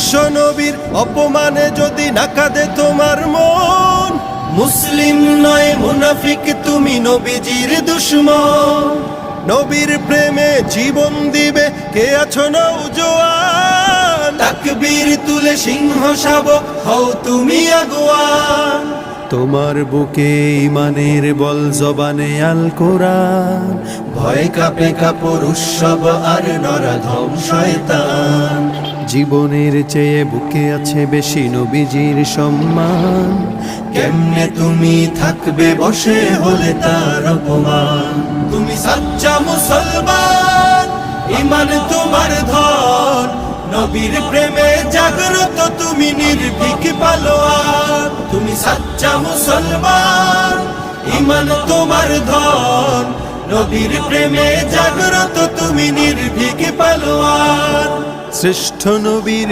বিশ্ব নবীর অপমানে যদি না কাঁদে তোমার মন, মুসলিম নয় মুনাফিক তুমি নবীজির দুশমন। নবীর প্রেমে জীবন দিবে কে আছো নওজোয়ান, তাকবীর তুলে সিংহ শাবক হও তুমি আগুয়ান। তোমার বুকে ইমানের বল জবানে আল কোরআন, ভয় কাঁপে কাপড় উৎসব আর নরাধম শয়তান। জীবনের চেয়ে বুকে আছে বেশি নবীজির সম্মান, কেমনে তুমি থাকবে বসে হলে তার অপমান। তুমি সাচ্চা মুসলমান, ইমান তোমার ধন, নবীর প্রেমে জাগ্রত তুমি নির্ভীক পালোয়ান। তুমি সাচ্চা মুসলমান, ইমান তোমার ধন, নবীর প্রেমে জাগ্রত তুমি নির্ভীক পালোয়ান। শ্রেষ্ঠ নবীর